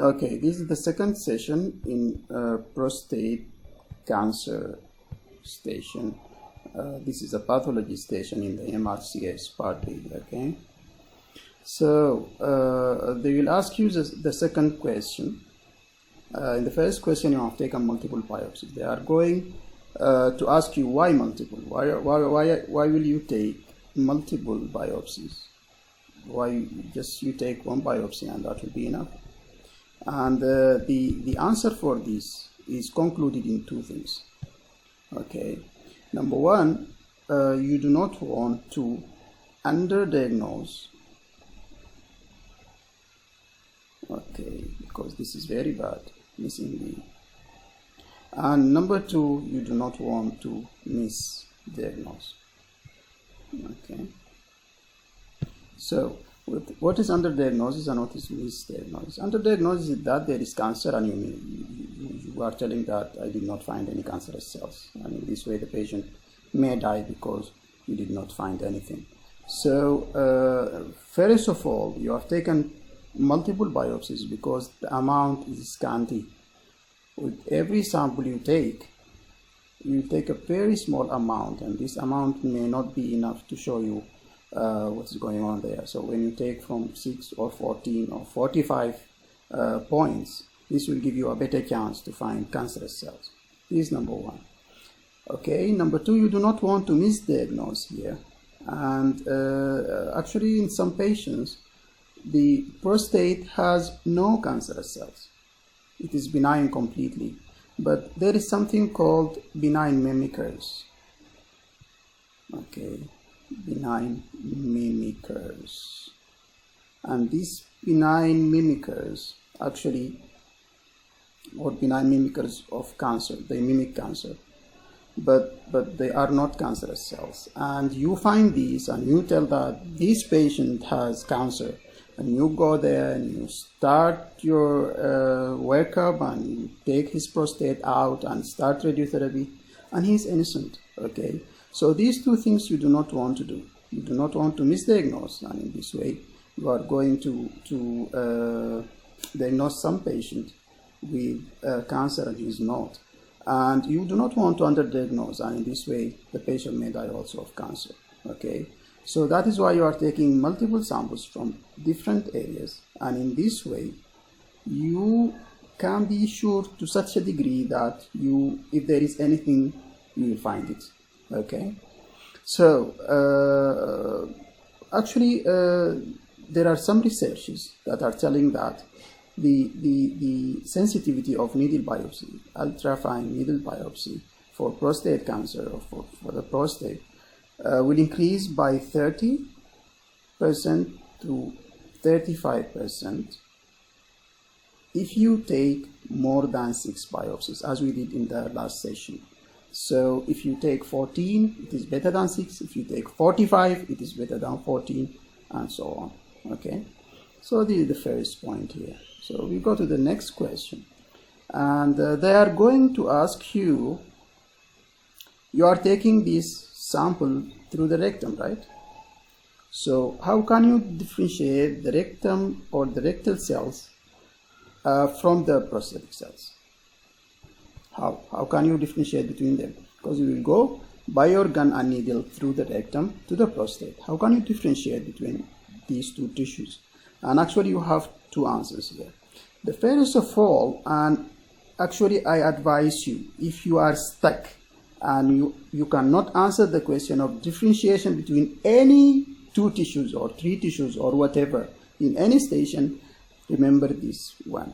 Okay, this is the second session in prostate cancer station. This is a pathology station in the MRCS part B. Okay, so they will ask you the second question. In the first question, you have taken multiple biopsies. They are going to ask you why multiple. Why will you take multiple biopsies? Why just you take one biopsy and that will be enough? And the answer for this is concluded in two things. Okay, number one, you do not want to underdiagnose. Okay, because this is very bad, missing B. And number two, you do not want to misdiagnose. Okay, so what is underdiagnosis and what is misdiagnosis? Underdiagnosis is that there is cancer and you are telling that I did not find any cancerous cells, and in this way the patient may die because you did not find anything. So first of all, you have taken multiple biopsies because the amount is scanty. With every sample you take a very small amount, and this amount may not be enough to show you what's going on there. So when you take from 6 or 14 or 45 points, this will give you a better chance to find cancerous cells. This is number one. Okay, number two, you do not want to misdiagnose here. And actually in some patients, the prostate has no cancerous cells. It is benign completely. But there is something called benign mimickers. Okay, benign mimickers. And these benign mimickers actually, or benign mimickers of cancer, they mimic cancer, but they are not cancerous cells. And you find these and you tell that this patient has cancer, and you go there and you start your workup and you take his prostate out and start radiotherapy, and he's innocent. Okay, so these two things you do not want to do. You do not want to misdiagnose, and in this way you are going to diagnose some patient with cancer and he is not. And you do not want to underdiagnose, and in this way the patient may die also of cancer. Okay, so that is why you are taking multiple samples from different areas, and in this way you can be sure to such a degree that if there is anything, you will find it. Okay, so actually there are some researches that are telling that the sensitivity of needle biopsy, ultrafine needle biopsy for prostate cancer or for the prostate will increase by 30% to 35% if you take more than 6 biopsies, as we did in the last session. So if you take 14, it is better than 6. If you take 45, it is better than 14, and so on. Okay, so this is the first point here. So we go to the next question, and they are going to ask you are taking this sample through the rectum, right? So how can you differentiate the rectum or the rectal cells from the prostatic cells? How can you differentiate between them? Because you will go by your gun and needle through the rectum to the prostate. How can you differentiate between these two tissues? And actually you have two answers here. The first of all, and actually I advise you, if you are stuck and you cannot answer the question of differentiation between any 2 tissues or 3 tissues or whatever in any station, remember this one.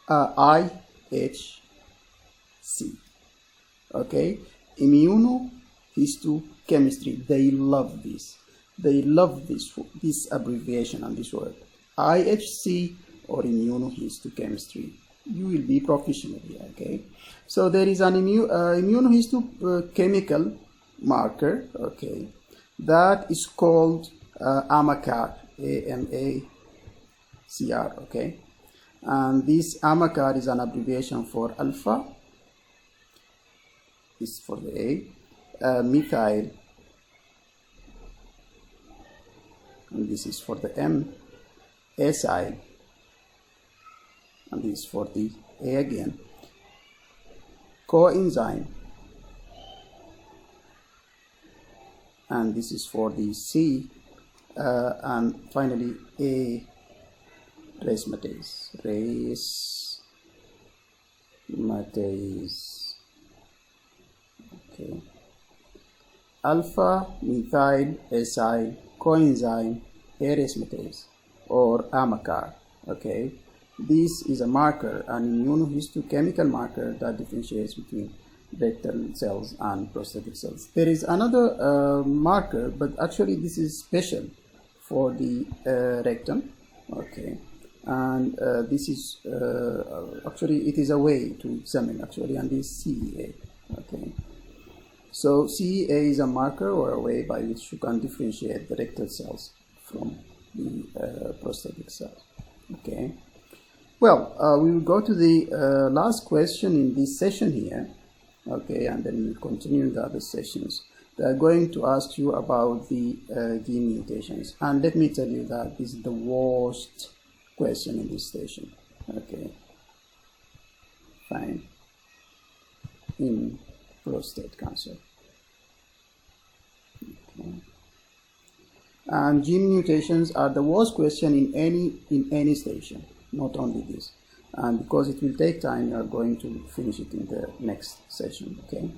IHC. Okay, immunohistochemistry. They love this. They love this abbreviation and this word. IHC or immunohistochemistry. You will be professional here. Okay, so there is an immunohistochemical marker. Okay, that is called AMACR. AMACR. Okay, and this AMACR is an abbreviation for alpha. This is for the A, methyl, and this is for the M, acyl, and this is for the A again, coenzyme, and this is for the C, and finally A resmatase. Okay. Alpha methyl acyl coenzyme A resmatase, or AMACAR. Okay. This is a marker, an immunohistochemical marker that differentiates between rectal cells and prostatic cells. There is another marker, but actually this is special for the rectum. Okay, and this is actually it is a way to examine actually, and this CEA. Okay, so CEA is a marker or a way by which you can differentiate the rectal cells from the prostatic cells. Okay. Well, we will go to the last question in this session here, okay, and then we'll continue in the other sessions. They are going to ask you about the gene mutations, and let me tell you that this is the worst question in this session, okay, fine, in prostate cancer. Okay. And gene mutations are the worst question in any station. Not only this, and because it will take time, you are going to finish it in the next session. Okay.